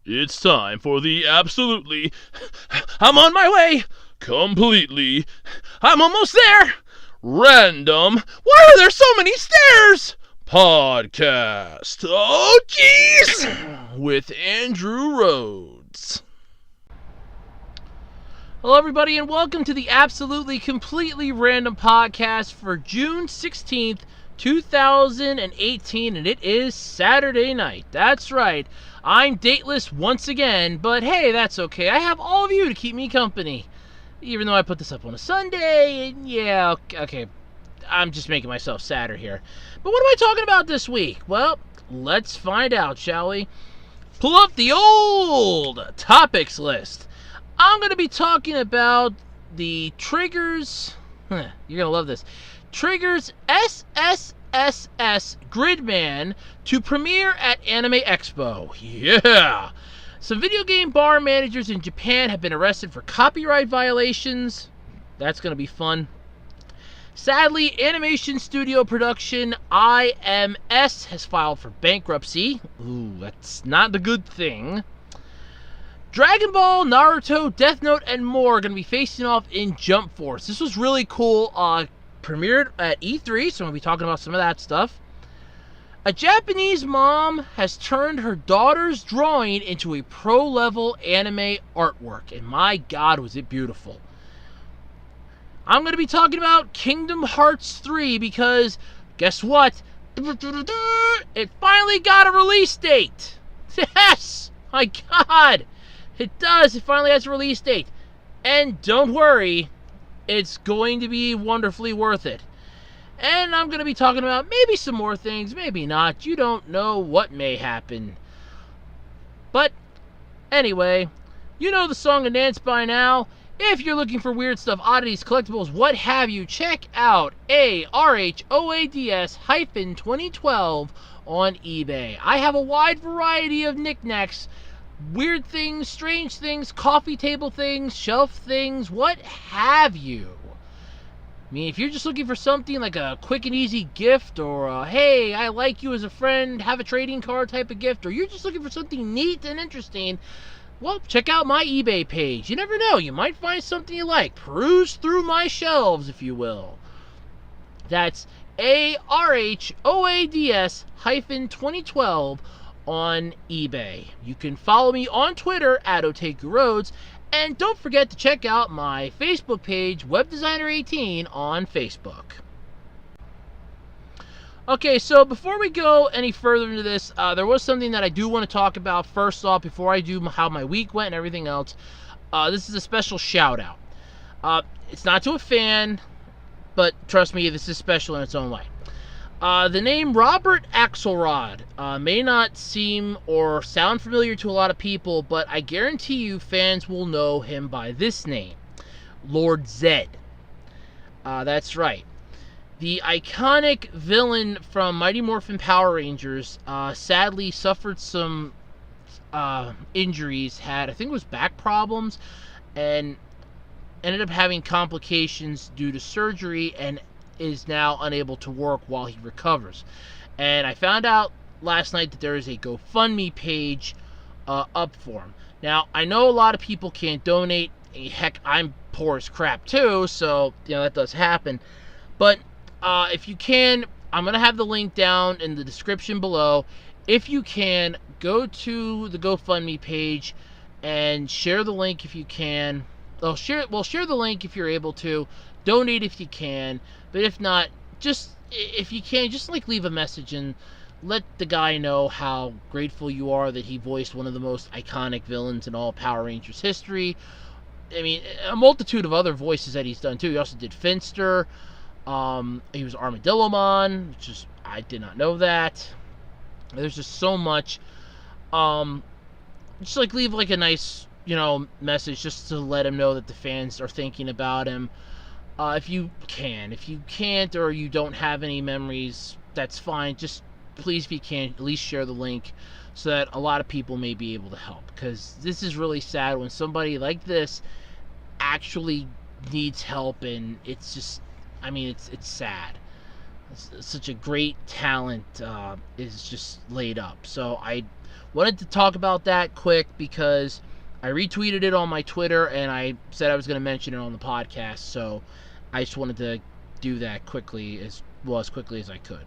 It's time for the absolutely, I'm on my way, completely, I'm almost there, random, why are there so many stairs? Podcast. Oh, jeez! With Andrew Rhodes. Hello, everybody, and welcome to the absolutely, completely random podcast for June 16th, 2018, and it is Saturday night. That's right. I'm dateless once again, but hey, that's okay. I have all of you to keep me company. Even though I put this up on a Sunday, and yeah, okay, I'm just making myself sadder here. But what am I talking about this week? Well, let's find out, shall we? Pull up the old topics list. I'm going to be talking about the Triggers, you're going to love this, Triggers SSSS.Gridman to premiere at Anime Expo. Yeah! Some video game bar managers in Japan have been arrested for copyright violations. That's going to be fun. Sadly, animation studio production IMS has filed for bankruptcy. Ooh, that's not a good thing. Dragon Ball, Naruto, Death Note, and more are going to be facing off in Jump Force. This was really cool. Premiered at E3, so we'll be talking about some of that stuff. A Japanese mom has turned her daughter's drawing into a pro-level anime artwork, and my God, was it beautiful. I'm going to be talking about Kingdom Hearts 3 because, guess what? It finally got a release date. Yes! My God! It does. It finally has a release date. And don't worry, it's going to be wonderfully worth it. And I'm going to be talking about maybe some more things, maybe not. You don't know what may happen. But anyway, you know the song and dance by now. If you're looking for weird stuff, oddities, collectibles, what have you, check out ARHOADS-2012 on eBay. I have a wide variety of knickknacks, weird things, strange things, coffee table things, shelf things, what have you. I mean, if you're just looking for something like a quick and easy gift, or a, hey, I like you as a friend, have a trading card type of gift, or you're just looking for something neat and interesting, well, check out my eBay page. You never know, you might find something you like. Peruse through my shelves, if you will. That's ARHOADS-2012 on eBay. You can follow me on Twitter at OtakuRhodes, and don't forget to check out my Facebook page, WebDesigner18, on Facebook. Okay, so before we go any further into this, there was something that I do want to talk about first off before I do how my week went and everything else. This is a special shout out. It's not to a fan, but trust me, this is special in its own way. The name Robert Axelrod may not seem or sound familiar to a lot of people, but I guarantee you fans will know him by this name, Lord Zed. That's right. The iconic villain from Mighty Morphin Power Rangers sadly suffered some injuries, I think it was back problems, and ended up having complications due to surgery and is now unable to work while he recovers. And I found out last night that there is a GoFundMe page up for him. Now, I know a lot of people can't donate. Heck, I'm poor as crap too, so that does happen. But if you can, I'm going to have the link down in the description below. If you can, go to the GoFundMe page and share the link if you can. Share the link if you're able to. Donate if you can. But if not, just if you can, just leave a message and let the guy know how grateful you are that he voiced one of the most iconic villains in all Power Rangers history. I mean, a multitude of other voices that he's done too. He also did Finster. He was Armadillomon, which is, I did not know that. There's just so much. Just leave a nice, message just to let him know that the fans are thinking about him. If you can. If you can't or you don't have any memories, that's fine. Just please, if you can, at least share the link so that a lot of people may be able to help. Because this is really sad when somebody like this actually needs help, and it's just, it's sad. Such a great talent is just laid up. So I Wanted to talk about that quick because I retweeted it on my Twitter and I said I was going to mention it on the podcast, so I just wanted to do that quickly as quickly as I could.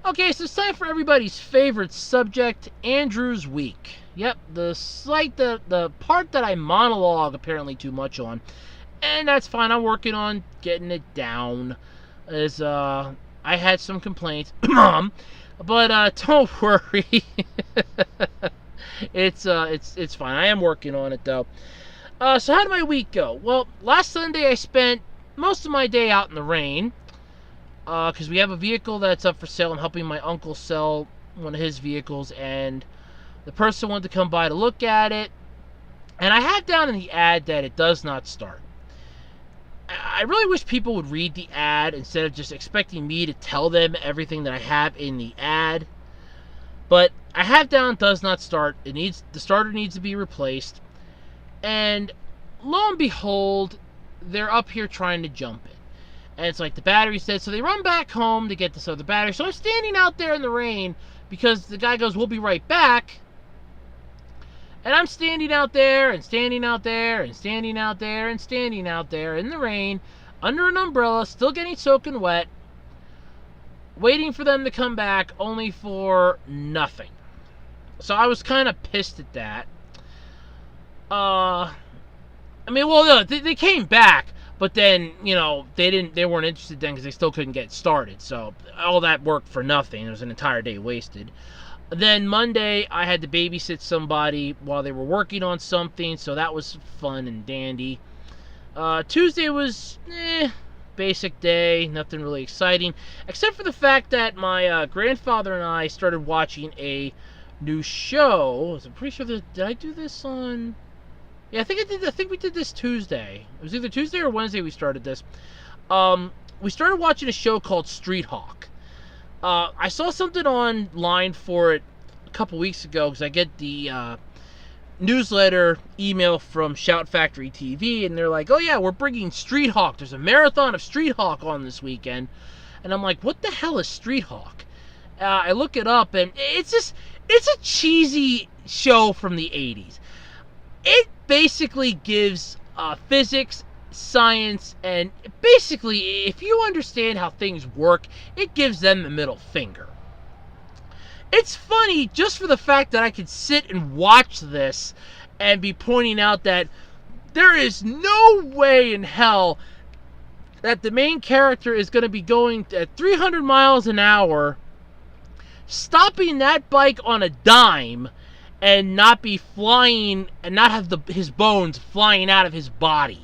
Okay, so it's time for everybody's favorite subject, Andrew's Week. Yep, the part that I monologue apparently too much on, and that's fine. I'm working on getting it down, as I had some complaints, Mom, but don't worry, it's fine. I am working on it though. So how did my week go? Well, last Sunday I spent most of my day out in the rain, because we have a vehicle that's up for sale. I'm helping my uncle sell one of his vehicles, and the person wanted to come by to look at it, and I have down in the ad that it does not start. I really wish people would read the ad instead of just expecting me to tell them everything that I have in the ad. But I have down does not start. The starter needs to be replaced, and lo and behold, they're up here trying to jump it. And it's like the battery's dead, so they run back home to get this other battery. So I'm standing out there in the rain because the guy goes, "We'll be right back." And I'm standing out there and standing out there and standing out there and standing out there in the rain under an umbrella, still getting soaking wet, waiting for them to come back, only for nothing. So I was kind of pissed at that. I mean, well, no, they came back. But then, they weren't interested then because they still couldn't get started. So all that work for nothing. It was an entire day wasted. Then Monday, I had to babysit somebody while they were working on something. So that was fun and dandy. Tuesday was, basic day. Nothing really exciting. Except for the fact that my grandfather and I started watching a new show. I'm pretty sure did I do this on... Yeah, I think we did this Tuesday. It was either Tuesday or Wednesday we started this. We started watching a show called Street Hawk. I saw something online for it a couple weeks ago because I get the newsletter email from Shout Factory TV, and they're like, "Oh yeah, we're bringing Street Hawk. There's a marathon of Street Hawk on this weekend." And I'm like, "What the hell is Street Hawk?" I look it up, and it's a cheesy show from the 80s. It basically gives physics, science, and basically, if you understand how things work, it gives them the middle finger. It's funny just for the fact that I could sit and watch this and be pointing out that there is no way in hell that the main character is going to be going at 300 miles an hour, stopping that bike on a dime, and not be flying, and not have his bones flying out of his body.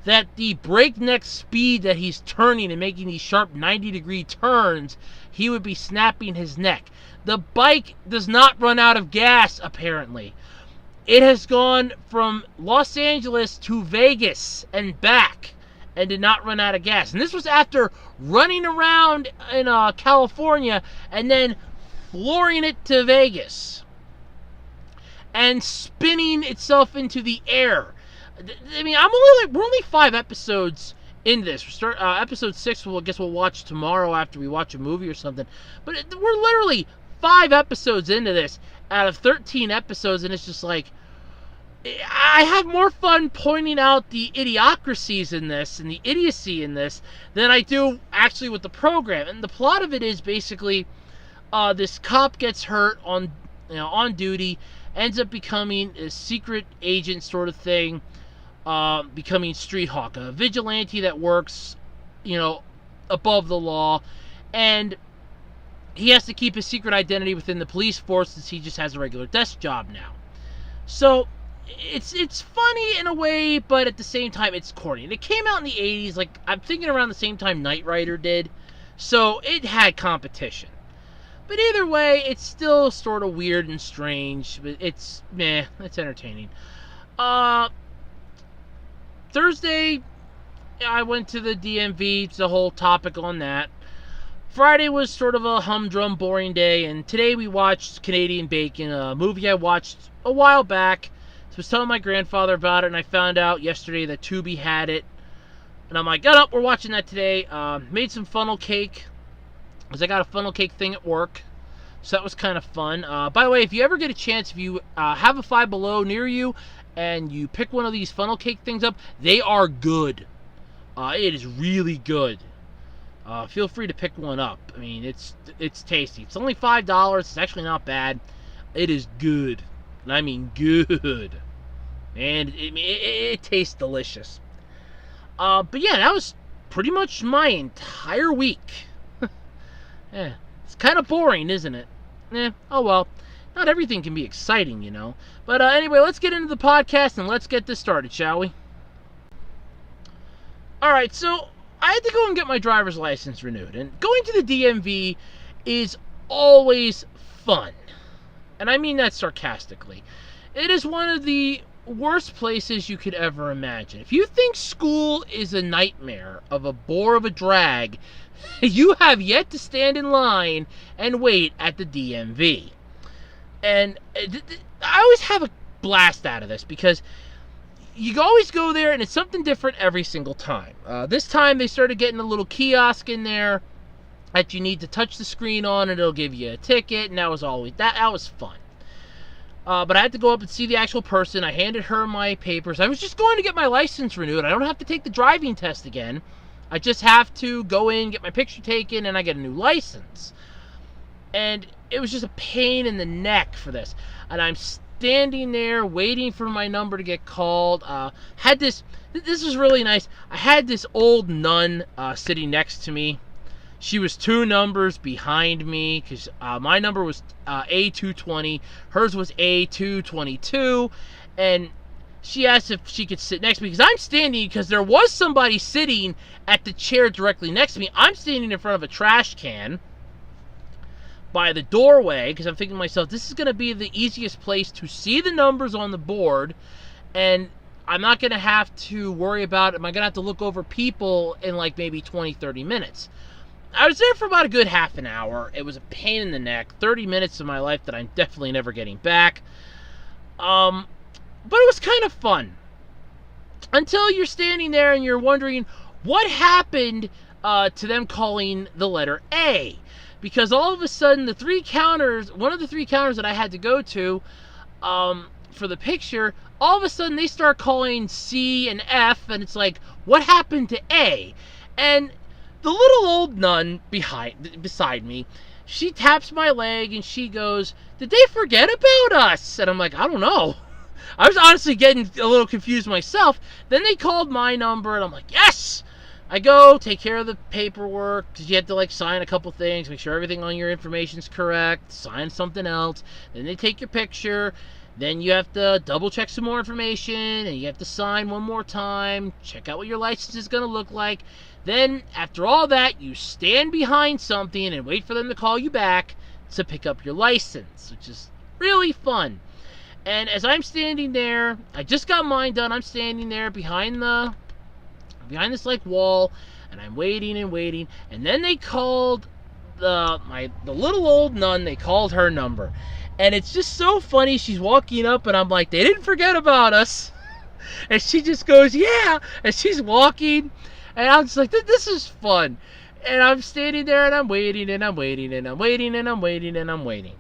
That the breakneck speed that he's turning and making these sharp 90-degree turns, he would be snapping his neck. The bike does not run out of gas, apparently. It has gone from Los Angeles to Vegas and back, and did not run out of gas. And this was after running around in California, and then flooring it to Vegas, and spinning itself into the air. I mean, we're only 5 episodes into this. Episode 6, I guess we'll watch tomorrow after we watch a movie or something. But we're literally 5 episodes into this out of 13 episodes, and it's just like, I have more fun pointing out the idiocracies in this and the idiocy in this than I do actually with the program. And the plot of it is basically this cop gets hurt on duty, ends up becoming a secret agent sort of thing, becoming Street Hawk, a vigilante that works, above the law, and he has to keep his secret identity within the police force since he just has a regular desk job now. So it's funny in a way, but at the same time it's corny. And it came out in the 80s, like I'm thinking around the same time Knight Rider did, so it had competition. But either way, it's still sort of weird and strange, but it's entertaining. Thursday, I went to the DMV. It's a whole topic on that. Friday was sort of a humdrum, boring day, and today we watched Canadian Bacon, a movie I watched a while back. So I was telling my grandfather about it, and I found out yesterday that Tubi had it. And I'm like, we're watching that today. Made some funnel cake, because I got a funnel cake thing at work. So that was kind of fun. By the way, if you ever get a chance, if you have a Five Below near you and you pick one of these funnel cake things up, they are good. It is really good. Feel free to pick one up. I mean, it's tasty. It's only $5. It's actually not bad. It is good. And I mean good. And it tastes delicious. But yeah, that was pretty much my entire week. Yeah, it's kind of boring, isn't it? Oh well. Not everything can be exciting, you know. But anyway, let's get into the podcast and let's get this started, shall we? Alright, so I had to go and get my driver's license renewed. And going to the DMV is always fun. And I mean that sarcastically. It is one of the worst places you could ever imagine. If you think school is a nightmare of a bore of a drag, you have yet to stand in line and wait at the DMV. And I always have a blast out of this because you always go there and it's something different every single time. This time they started getting a little kiosk in there that you need to touch the screen on and it'll give you a ticket, and that was always that was fun. But I had to go up and see the actual person. I handed her my papers. I was just going to get my license renewed. I don't have to take the driving test again. I just have to go in, get my picture taken, and I get a new license. And it was just a pain in the neck for this. And I'm standing there waiting for my number to get called. This was really nice. I had this old nun sitting next to me. She was 2 numbers behind me because my number was A220. Hers was A222. And she asked if she could sit next to me because I'm standing, because there was somebody sitting at the chair directly next to me. I'm standing in front of a trash can by the doorway because I'm thinking to myself, this is going to be the easiest place to see the numbers on the board, and I'm not going to have to worry about, am I going to have to look over people in like maybe 20-30 minutes. I was there for about a good half an hour. It was a pain in the neck. 30 minutes of my life that I'm definitely never getting back. But it was kind of fun. Until you're standing there and you're wondering what happened to them calling the letter A. Because all of a sudden one of the 3 counters that I had to go to for the picture, all of a sudden they start calling C and F, and it's like, what happened to A? And the little old nun beside me, she taps my leg and she goes, did they forget about us? And I'm like, I don't know. I was honestly getting a little confused myself. Then they called my number and I'm like, yes! I go, take care of the paperwork, because you have to like sign a couple things, make sure everything on your information is correct, sign something else, then they take your picture, then you have to double check some more information, and you have to sign one more time, check out what your license is going to look like. Then, after all that, you stand behind something and wait for them to call you back to pick up your license, which is really fun. And as I'm standing there, I just got mine done, I'm standing there behind this like wall, and I'm waiting and waiting, and then they called the little old nun. They called her number, and it's just so funny. She's walking up, and I'm like, they didn't forget about us. And she just goes, yeah, and she's walking, and I'm just like, this is fun. And I'm standing there, and I'm waiting, and I'm waiting, and I'm waiting, and I'm waiting, and I'm waiting.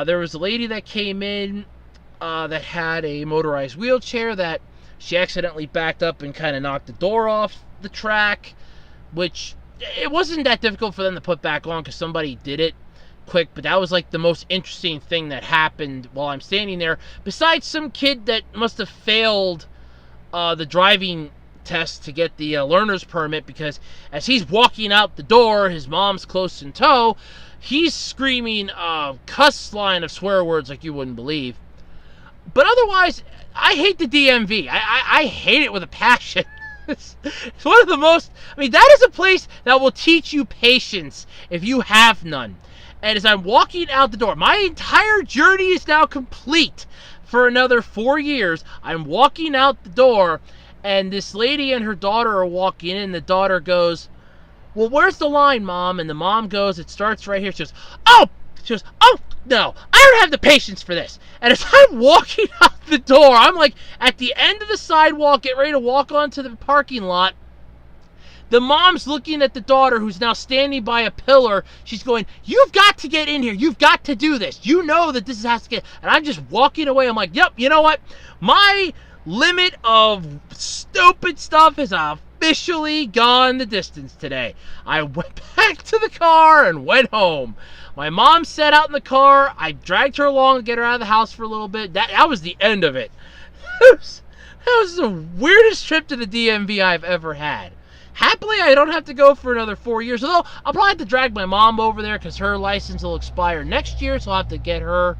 There was a lady that came in that had a motorized wheelchair that she accidentally backed up and kind of knocked the door off the track, which it wasn't that difficult for them to put back on because somebody did it quick, but that was like the most interesting thing that happened while I'm standing there, besides some kid that must have failed the driving test to get the learner's permit, because as he's walking out the door, his mom's close in tow, he's screaming cuss line of swear words like you wouldn't believe. But otherwise, I hate the DMV. I hate it with a passion. It's one of the most, that is a place that will teach you patience if you have none. And as I'm walking out the door, my entire journey is now complete for another 4 years. I'm walking out the door, and this lady and her daughter are walking in, and the daughter goes, well, where's the line, Mom? And the mom goes, it starts right here. She goes, oh, no, I don't have the patience for this. And as I'm walking out the door, I'm like at the end of the sidewalk, getting ready to walk onto the parking lot. The mom's looking at the daughter who's now standing by a pillar. She's going, "You've got to get in here. You've got to do this. You know that this has to get..." And I'm just walking away. I'm like, yep, you know what? My limit of stupid stuff has officially gone the distance today. I went back to the car and went home. My mom sat out in the car. I dragged her along to get her out of the house for a little bit. That was the end of it. That was the weirdest trip to the DMV I've ever had. Happily, I don't have to go for another 4 years. Although, I'll probably have to drag my mom over there because her license will expire next year. So I'll have to get her...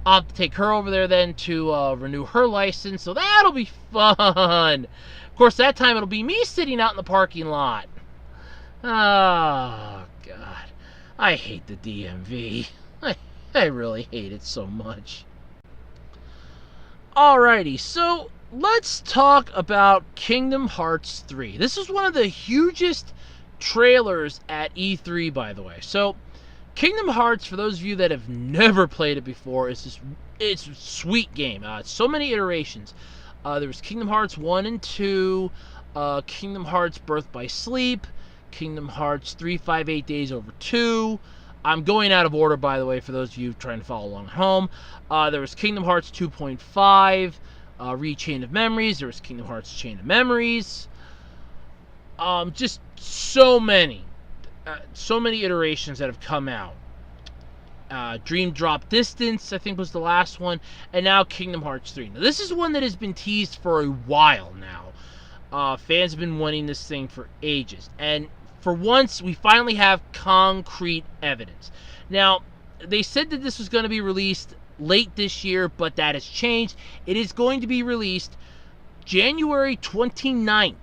I'll have to take her over there then to renew her license. So that'll be fun. Of course, that time it'll be me sitting out in the parking lot. Oh, God. I hate the DMV. I really hate it so much. Alrighty, so let's talk about Kingdom Hearts 3. This is one of the hugest trailers at E3, by the way. So, Kingdom Hearts, for those of you that have never played it before, it's a sweet game. So many iterations. There was Kingdom Hearts 1 and 2, Kingdom Hearts Birth by Sleep, Kingdom Hearts 358 Days Over 2. I'm going out of order, by the way, for those of you trying to follow along at home. There was Kingdom Hearts 2.5, Chain of Memories. There was Kingdom Hearts Chain of Memories. Just so many iterations that have come out. Dream Drop Distance, I think, was the last one. And now Kingdom Hearts 3. Now, this is one that has been teased for a while now. Fans have been wanting this thing for ages. And for once, we finally have concrete evidence. Now, they said that this was going to be released late this year, but that has changed. It is going to be released January 29th,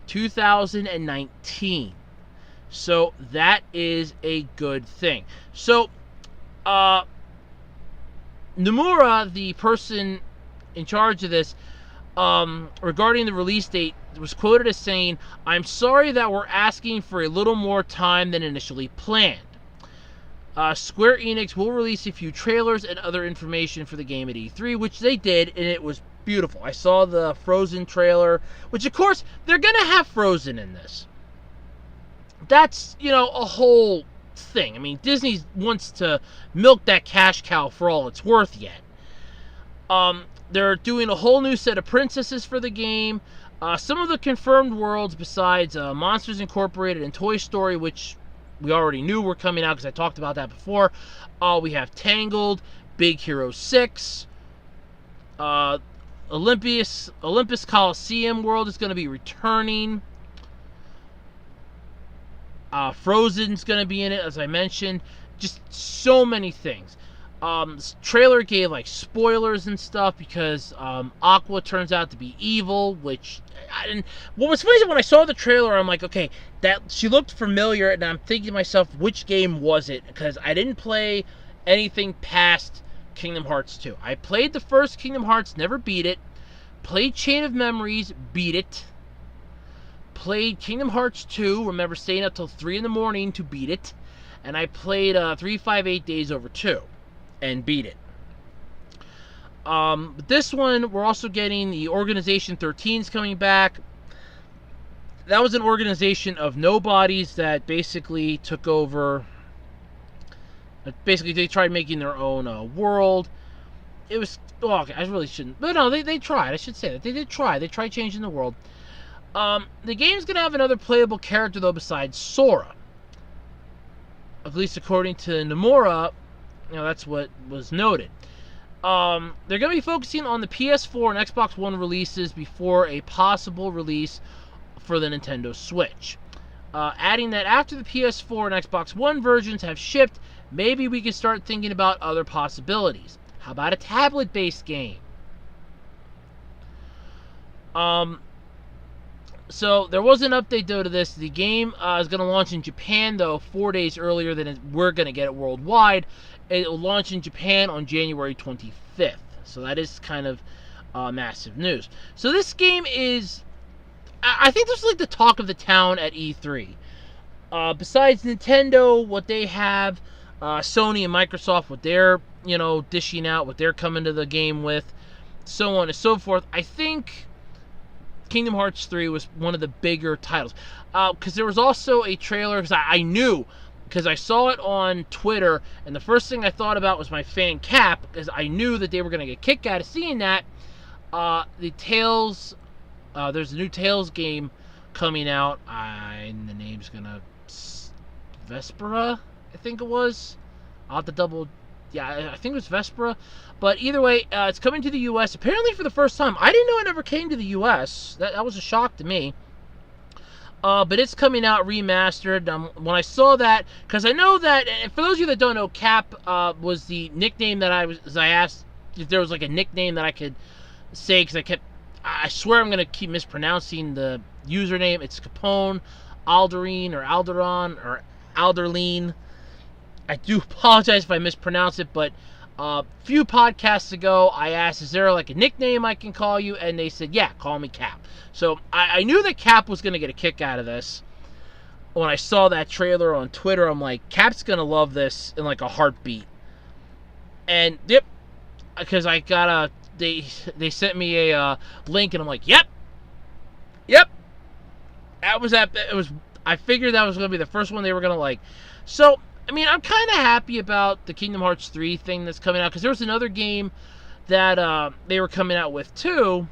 2019. So, that is a good thing. So, Nomura, the person in charge of this, regarding the release date, was quoted as saying, "I'm sorry that we're asking for a little more time than initially planned. Square Enix will release a few trailers and other information for the game at E3, which they did, and it was beautiful. I saw the Frozen trailer, which, of course, they're going to have Frozen in this. That's, a whole thing. I mean, Disney wants to milk that cash cow for all it's worth yet. They're doing a whole new set of princesses for the game. Some of the confirmed worlds, besides Monsters Incorporated and Toy Story, which we already knew were coming out because I talked about that before. We have Tangled, Big Hero 6, Olympus Coliseum world is going to be returning. Frozen's going to be in it, as I mentioned. Just so many things. This trailer gave spoilers and stuff because Aqua turns out to be evil, which I didn't. What was funny is when I saw the trailer, I'm like, okay, that she looked familiar, and I'm thinking to myself, which game was it? Because I didn't play anything past Kingdom Hearts 2. I played the first Kingdom Hearts, never beat it. Played Chain of Memories, beat it. Played Kingdom Hearts 2, remember staying up till 3 in the morning to beat it. And I played 358 Days Over 2. And beat it. But this one, we're also getting the Organization 13's coming back. That was an organization of nobodies that basically took over. Basically, they tried making their own world. It was... Oh, okay, I really shouldn't... But no, they tried. I should say that. They did try. They tried changing the world. The game's going to have another playable character, though, besides Sora. At least according to Nomura... that's what was noted. They're going to be focusing on the PS4 and Xbox One releases before a possible release for the Nintendo Switch. Adding that after the PS4 and Xbox One versions have shipped, maybe we could start thinking about other possibilities. How about a tablet-based game? So there was an update, though, to this. The game is going to launch in Japan, though, 4 days earlier than we're going to get it worldwide. It will launch in Japan on January 25th. So that is kind of massive news. So this game is... I think this is like the talk of the town at E3. Besides Nintendo, what they have, Sony and Microsoft, what they're, dishing out, what they're coming to the game with, so on and so forth. I think Kingdom Hearts 3 was one of the bigger titles. Because there was also a trailer, because I knew, because I saw it on Twitter, and the first thing I thought about was my fan Cap, because I knew that they were going to get kicked out of seeing that. The Tales, there's a new Tales game coming out. And the name's going to... Vespera, I think it was. I'll have to double... Yeah, I think it was Vespera. But either way, it's coming to the U.S. apparently for the first time. I didn't know it ever came to the U.S. That was a shock to me. But it's coming out remastered. When I saw that, because I know that, and for those of you that don't know, Cap was the nickname that I asked if there was like a nickname that I could say, because I swear I'm going to keep mispronouncing the username. It's Capone, Alderine, or Alderon, or Alderline. I do apologize if I mispronounce it, but a few podcasts ago, I asked, is there like a nickname I can call you? And they said, yeah, call me Cap. So I knew that Cap was going to get a kick out of this. When I saw that trailer on Twitter, I'm like, Cap's going to love this in like a heartbeat. And, yep, because I got they sent me a link, and I'm like, yep. I figured that was going to be the first one they were going to like. So, I mean, I'm kind of happy about the Kingdom Hearts 3 thing that's coming out, because there was another game that they were coming out with too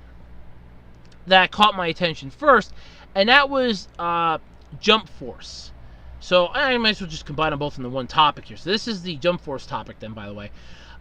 that caught my attention first, and that was Jump Force. So I might as well just combine them both into one topic here. So this is the Jump Force topic then, by the way.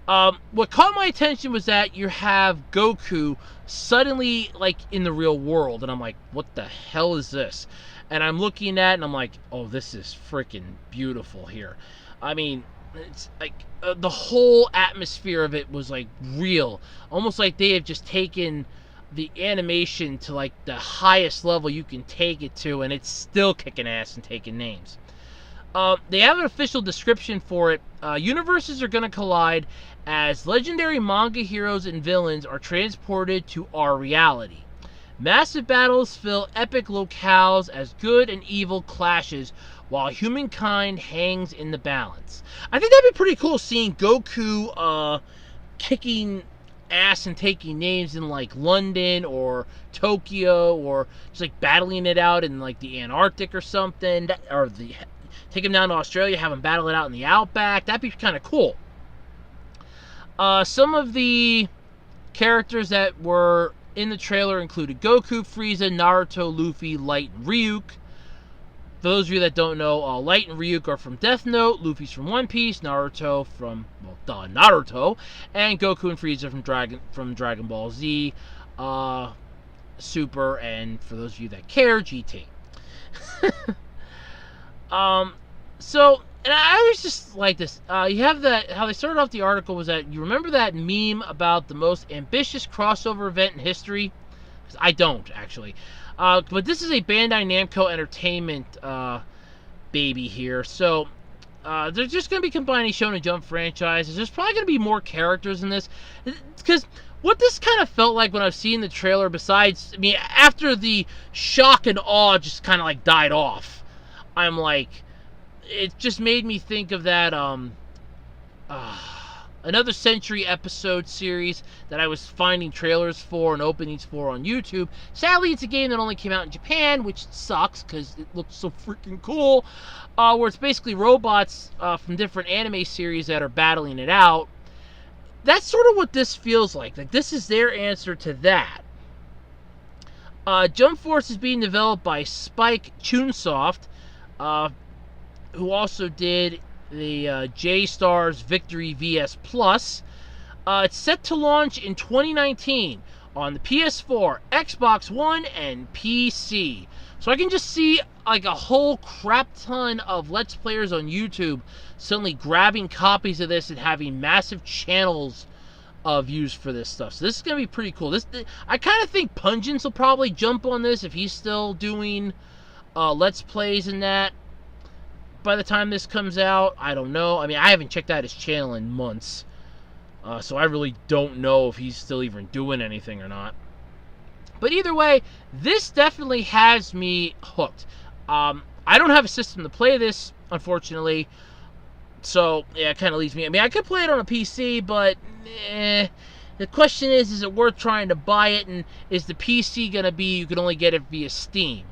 What caught my attention was that you have Goku suddenly like in the real world, and I'm like, what the hell is this? And I'm looking at it, and I'm like, oh, this is freaking beautiful here. I mean, it's like the whole atmosphere of it was like real. Almost like they have just taken the animation to like the highest level you can take it to, and it's still kicking ass and taking names. They have an official description for it. Universes are going to collide as legendary manga heroes and villains are transported to our reality. Massive battles fill epic locales as good and evil clashes while humankind hangs in the balance. I think that'd be pretty cool, seeing Goku kicking ass and taking names in like London or Tokyo, or just like battling it out in like the Antarctic or something, or take him down to Australia, have him battle it out in the Outback. That'd be kind of cool. Some of the characters that were in the trailer included Goku, Frieza, Naruto, Luffy, Light, and Ryuk. For those of you that don't know, Light and Ryuk are from Death Note, Luffy's from One Piece, Naruto from, well, Naruto, and Goku and Frieza from Dragon Ball Z, Super, and for those of you that care, GT. So, and I always just like this. You have that, how they started off the article was that, you remember that meme about the most ambitious crossover event in history? 'Cause I don't, actually. But this is a Bandai Namco Entertainment baby here. So, they're just going to be combining Shonen Jump franchises. There's probably going to be more characters in this. Because what this kind of felt like when I was seeing the trailer, besides, I mean, after the shock and awe just kind of like died off, I'm like, it just made me think of that Another Century episode series that I was finding trailers for and openings for on YouTube. Sadly, it's a game that only came out in Japan, which sucks because it looks so freaking cool. Where it's basically robots from different anime series that are battling it out. That's sort of what this feels like. Like, this is their answer to that. Jump Force is being developed by Spike Chunsoft, who also did the J-Stars Victory VS Plus. It's set to launch in 2019 on the PS4, Xbox One, and PC. So I can just see like a whole crap ton of Let's Players on YouTube suddenly grabbing copies of this and having massive channels of views for this stuff. So this is going to be pretty cool. I kind of think Pungence will probably jump on this if he's still doing Let's Plays and that. By the time this comes out, I don't know. I mean, I haven't checked out his channel in months. So I really don't know if he's still even doing anything or not. But either way, this definitely has me hooked. I don't have a system to play this, unfortunately. So, yeah, it kind of leaves me. I mean, I could play it on a PC, but The question is it worth trying to buy it, and is the PC going to be you can only get it via Steam?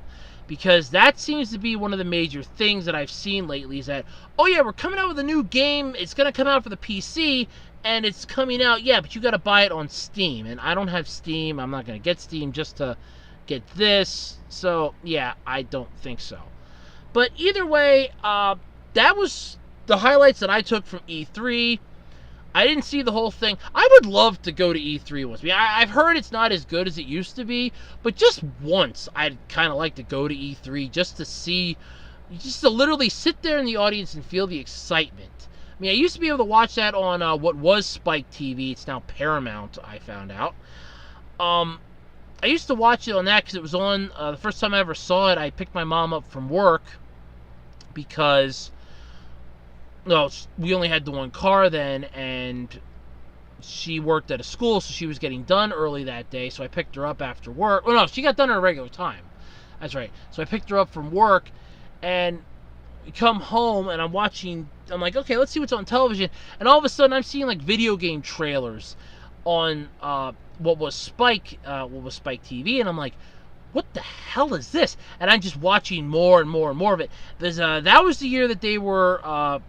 Because that seems to be one of the major things that I've seen lately is that, oh yeah, we're coming out with a new game, it's going to come out for the PC, and it's coming out, yeah, but you got to buy it on Steam. And I don't have Steam, I'm not going to get Steam just to get this, so yeah, I don't think so. But either way, that was the highlights that I took from E3. I didn't see the whole thing. I would love to go to E3 once. I mean, I've heard it's not as good as it used to be, but just once, I'd kind of like to go to E3 just to see, just to literally sit there in the audience and feel the excitement. I mean, I used to be able to watch that on what was Spike TV. It's now Paramount, I found out. I used to watch it on that because it was on, the first time I ever saw it, I picked my mom up from work because... no, we only had the one car then, and she worked at a school, so she was getting done early that day, so I picked her up after work. Oh, no, she got done at a regular time. That's right. So I picked her up from work, and we come home, and I'm like, okay, let's see what's on television, and all of a sudden I'm seeing, like, video game trailers on, what was Spike TV, and I'm like, what the hell is this? And I'm just watching more and more and more of it. That was the year that they were,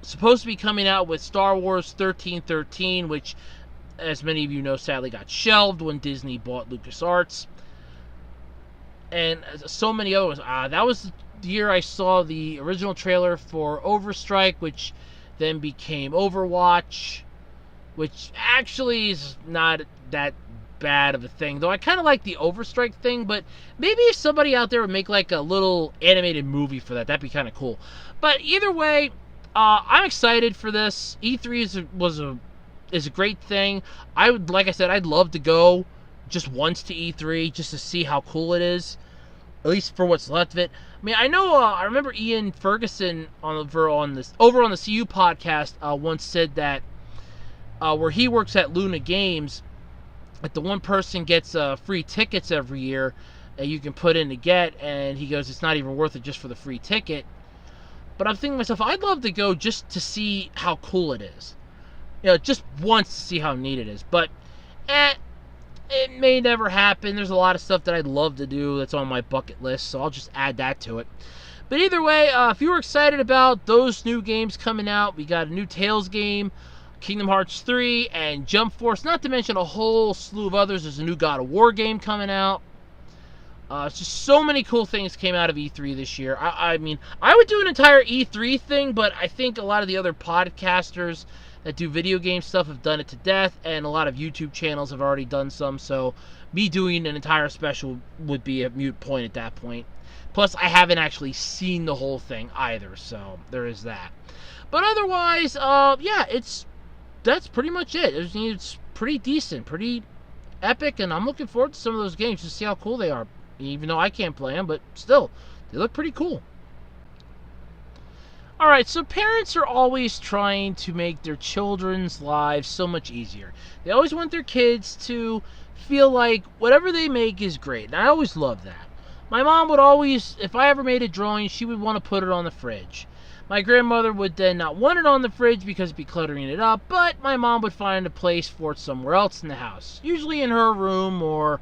supposed to be coming out with Star Wars 1313, which, as many of you know, sadly got shelved when Disney bought LucasArts. And so many other ones. That was the year I saw the original trailer for Overstrike, which then became Overwatch, which actually is not that bad of a thing. Though I kind of like the Overstrike thing, but maybe if somebody out there would make like a little animated movie for that, that'd be kind of cool. But either way, I'm excited for this. E3 is a great thing. Like I said, I'd love to go just once to E3 just to see how cool it is, at least for what's left of it. I mean, I know. I remember Ian Ferguson over on the CU podcast once said that where he works at Luna Games, that the one person gets free tickets every year that you can put in to get, and he goes, it's not even worth it just for the free ticket. But I'm thinking to myself, I'd love to go just to see how cool it is. You know, just once to see how neat it is. But, it may never happen. There's a lot of stuff that I'd love to do that's on my bucket list, so I'll just add that to it. But either way, if you were excited about those new games coming out, we got a new Tales game, Kingdom Hearts 3, and Jump Force, not to mention a whole slew of others. There's a new God of War game coming out. It's just so many cool things came out of E3 this year. I mean, I would do an entire E3 thing, but I think a lot of the other podcasters that do video game stuff have done it to death, and a lot of YouTube channels have already done some, so me doing an entire special would be a moot point at that point. Plus, I haven't actually seen the whole thing either, so there is that. But otherwise, yeah, that's pretty much it. It's pretty decent, pretty epic, and I'm looking forward to some of those games to see how cool they are. Even though I can't play them, but still, they look pretty cool. Alright, so parents are always trying to make their children's lives so much easier. They always want their kids to feel like whatever they make is great, and I always love that. My mom would always, if I ever made a drawing, she would want to put it on the fridge. My grandmother would then not want it on the fridge because it'd be cluttering it up, but my mom would find a place for it somewhere else in the house, usually in her room or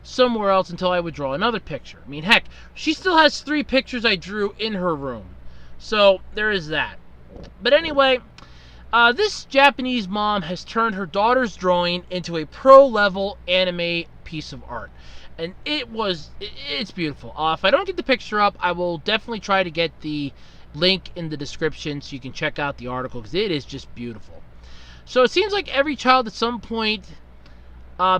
somewhere else until I would draw another picture. I mean, heck, she still has 3 pictures I drew in her room. So, there is that. But anyway, this Japanese mom has turned her daughter's drawing into a pro-level anime piece of art. And it's beautiful. If I don't get the picture up, I will definitely try to get the link in the description so you can check out the article, because it is just beautiful. So, it seems like every child at some point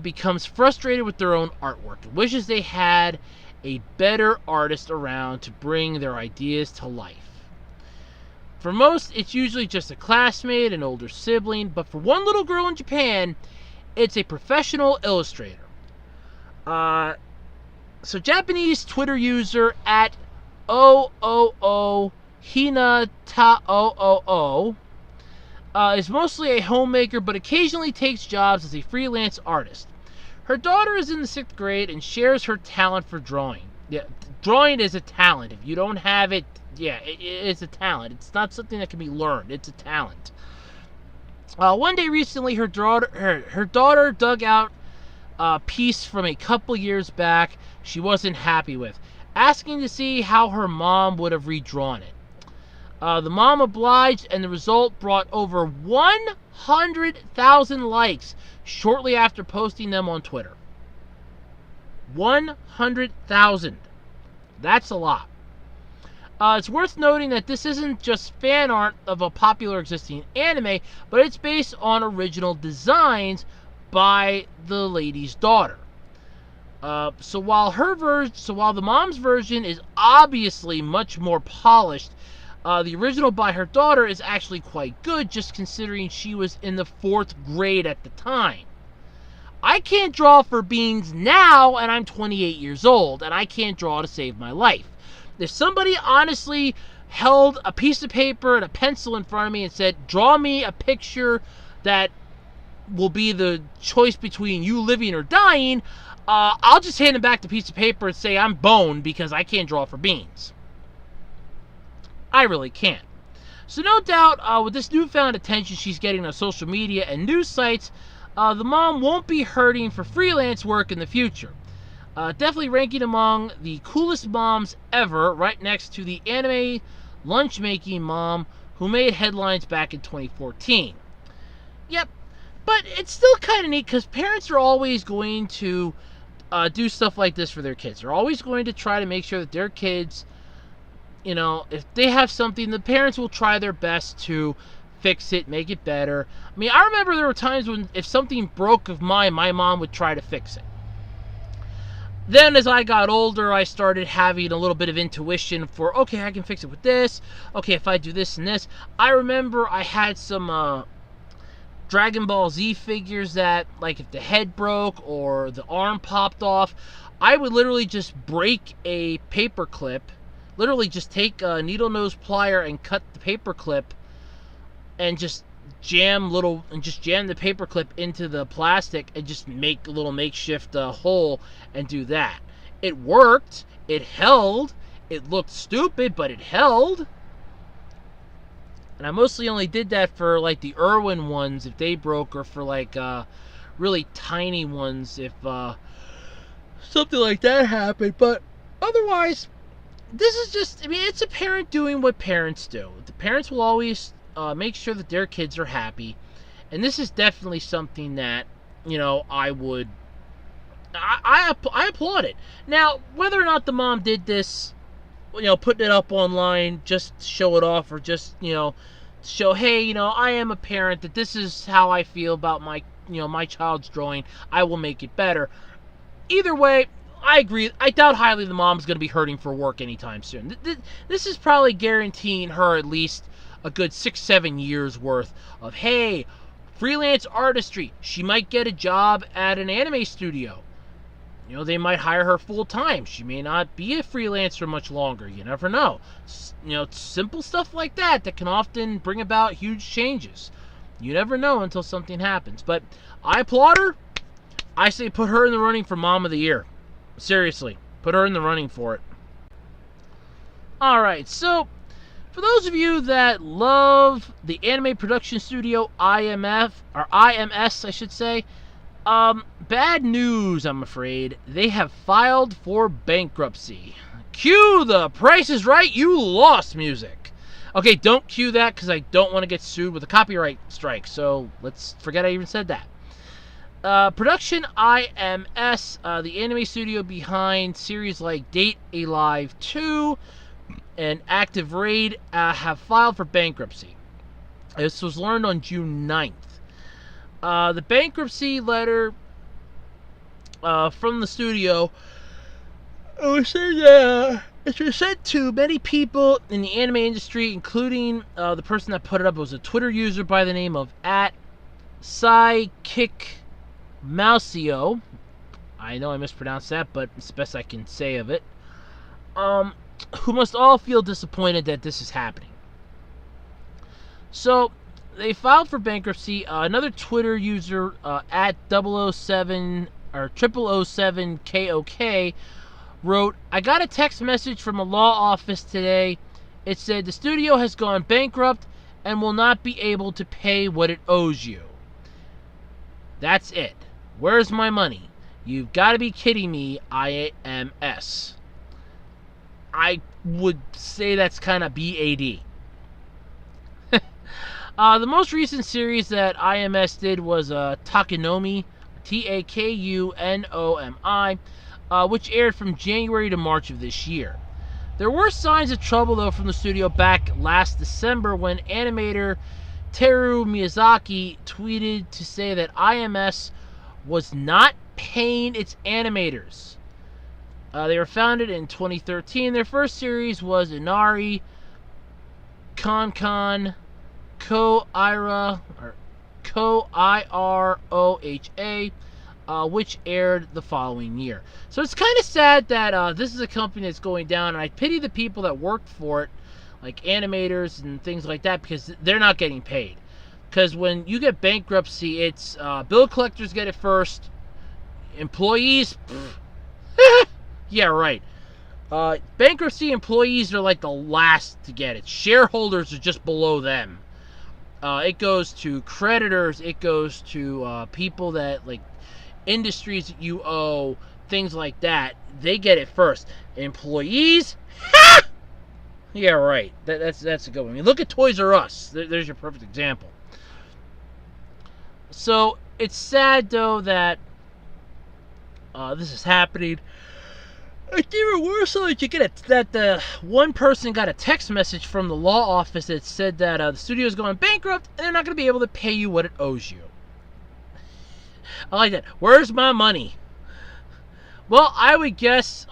becomes frustrated with their own artwork and wishes they had a better artist around to bring their ideas to life. For most, it's usually just a classmate, an older sibling, but for one little girl in Japan, it's a professional illustrator. So Japanese Twitter user at hinataoo is mostly a homemaker, but occasionally takes jobs as a freelance artist. Her daughter is in the 6th grade and shares her talent for drawing. Yeah, drawing is a talent. If you don't have it, yeah, it's a talent. It's not something that can be learned. It's a talent. One day recently, her daughter dug out a piece from a couple years back she wasn't happy with, asking to see how her mom would have redrawn it. The mom obliged, and the result brought over 100,000 likes shortly after posting them on Twitter. 100,000. That's a lot. It's worth noting that this isn't just fan art of a popular existing anime, but it's based on original designs by the lady's daughter. So while the mom's version is obviously much more polished, the original by her daughter is actually quite good, just considering she was in the 4th grade at the time. I can't draw for beans now, and I'm 28 years old, and I can't draw to save my life. If somebody honestly held a piece of paper and a pencil in front of me and said, draw me a picture that will be the choice between you living or dying, I'll just hand them back the piece of paper and say I'm boned because I can't draw for beans. I really can't. So no doubt, with this newfound attention she's getting on social media and news sites, the mom won't be hurting for freelance work in the future. Definitely ranking among the coolest moms ever, right next to the anime lunch-making mom who made headlines back in 2014. Yep, but it's still kind of neat because parents are always going to do stuff like this for their kids. They're always going to try to make sure that their kids, if they have something, the parents will try their best to fix it, make it better. I mean, I remember there were times when if something broke of mine, my mom would try to fix it. Then as I got older, I started having a little bit of intuition for, okay, I can fix it with this. Okay, if I do this and this. I remember I had some Dragon Ball Z figures that, like, if the head broke or the arm popped off, I would literally just break a paper clip, literally just take a needle nose plier and cut the paper clip and just jam the paper clip into the plastic and just make a little makeshift hole and do that. It worked. It held. It looked stupid, but it held. And I mostly only did that for like the Irwin ones if they broke, or for like really tiny ones if something like that happened. But otherwise, this is just, it's a parent doing what parents do. The parents will always make sure that their kids are happy, and this is definitely something that I applaud it. Now, whether or not the mom did this, putting it up online just to show it off, or just show, hey, I am a parent, that this is how I feel about my my child's drawing, I will make it better. Either way, I agree. I doubt highly the mom's going to be hurting for work anytime soon. This is probably guaranteeing her at least a good 6-7 years worth of, hey, freelance artistry. She might get a job at an anime studio. They might hire her full time. She may not be a freelancer much longer. You never know. Simple stuff like that can often bring about huge changes. You never know until something happens. But I applaud her. I say put her in the running for Mom of the Year. Seriously, put her in the running for it. Alright, so for those of you that love the anime production studio IMS, I should say, bad news, I'm afraid. They have filed for bankruptcy. Cue the Price is Right, you lost music. Okay, don't cue that because I don't want to get sued with a copyright strike, so let's forget I even said that. Production IMS, the anime studio behind series like Date A Live 2 and Active Raid, have filed for bankruptcy. This was learned on June 9th. The bankruptcy letter from the studio it was sent to many people in the anime industry, including the person that put it up was a Twitter user by the name of @PsychicMaucio. I know I mispronounced that, but it's the best I can say of it. Who must all feel disappointed that this is happening. So they filed for bankruptcy. Another Twitter user @007 or 0007KOK wrote, "I got a text message from a law office today. It said the studio has gone bankrupt and will not be able to pay what it owes you. That's it. Where's my money? You've got to be kidding me, IMS. I would say that's kind of BAD. The most recent series that IMS did was Takunomi, Takunomi, which aired from January to March of this year. There were signs of trouble, though, from the studio back last December when animator Teru Miyazaki tweeted to say that IMS was not paying its animators. They were founded in 2013. Their first series was Inari Konkon Ko-Ira, or Ko-I-R-O-H-A, which aired the following year. So it's kind of sad that this is a company that's going down, and I pity the people that worked for it, like animators and things like that, because they're not getting paid. Because when you get bankruptcy, it's bill collectors get it first, employees, yeah, right. Bankruptcy employees are like the last to get it. Shareholders are just below them. It goes to creditors. It goes to people that, like, industries that you owe, things like that. They get it first. Employees? Ha! Yeah, right. That's a good one. I mean, look at Toys R Us. There's your perfect example. So it's sad, though, that this is happening. It's even worse that you get that the one person got a text message from the law office that said that the studio is going bankrupt and they're not going to be able to pay you what it owes you. I like that. Where's my money? Well, I would guess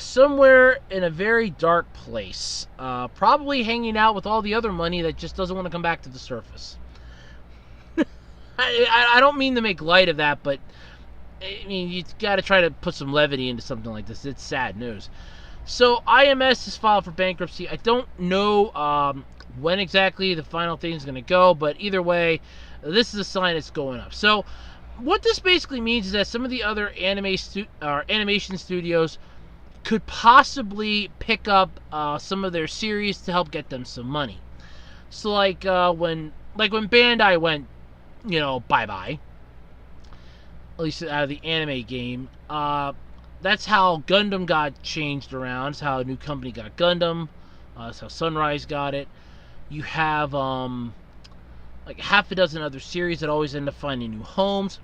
somewhere in a very dark place. Probably hanging out with all the other money that just doesn't want to come back to the surface. I don't mean to make light of that, but I mean, you got to try to put some levity into something like this. It's sad news. So IMS has filed for bankruptcy. I don't know when exactly the final thing is going to go, but either way, this is a sign it's going up. So what this basically means is that some of the other animation studios could possibly pick up some of their series to help get them some money. So like when Bandai went, bye-bye, at least out of the anime game, that's how Gundam got changed around. That's how a new company got Gundam. That's how Sunrise got it. You have like half a dozen other series that always end up finding new homes.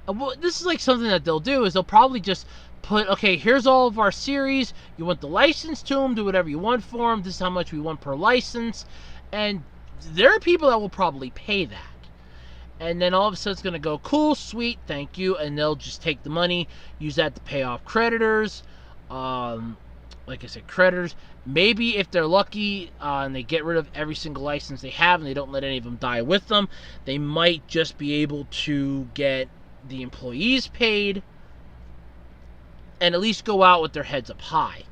And this is like something that they'll do is they'll probably just put, okay, here's all of our series. You want the license to them, do whatever you want for them. This is how much we want per license. And there are people that will probably pay that. And then all of a sudden it's going to go, cool, sweet, thank you. And they'll just take the money, use that to pay off creditors. Like I said, creditors. Maybe if they're lucky and they get rid of every single license they have and they don't let any of them die with them, they might just be able to get the employees paid and at least go out with their heads up high.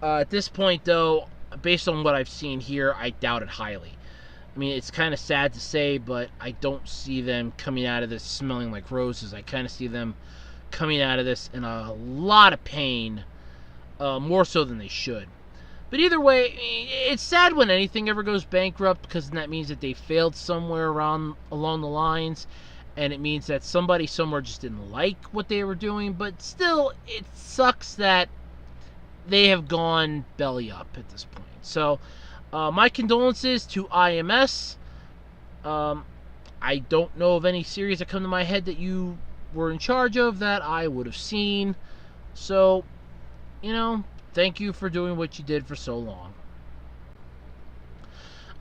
At this point, though, based on what I've seen here, I doubt it highly. I mean, it's kind of sad to say, but I don't see them coming out of this smelling like roses. I kind of see them coming out of this in a lot of pain, more so than they should. But either way, it's sad when anything ever goes bankrupt, because that means that they failed somewhere along the lines, and it means that somebody somewhere just didn't like what they were doing. But still, it sucks that they have gone belly up at this point. So my condolences to IMS. I don't know of any series that come to my head that you were in charge of that I would have seen. So, thank you for doing what you did for so long.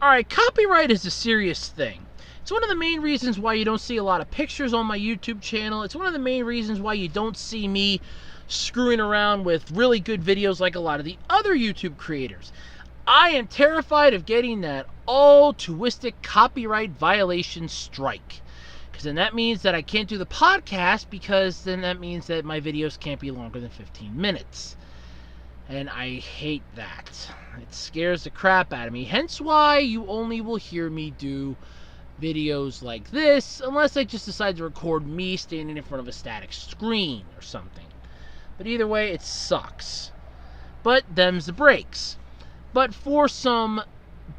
Alright, copyright is a serious thing. It's one of the main reasons why you don't see a lot of pictures on my YouTube channel. It's one of the main reasons why you don't see me screwing around with really good videos like a lot of the other YouTube creators. I am terrified of getting that altruistic copyright violation strike. Because then that means that I can't do the podcast, because then that means that my videos can't be longer than 15 minutes. And I hate that. It scares the crap out of me. Hence why you only will hear me do videos like this, unless I just decide to record me standing in front of a static screen or something. But either way, it sucks. But them's the breaks. But for some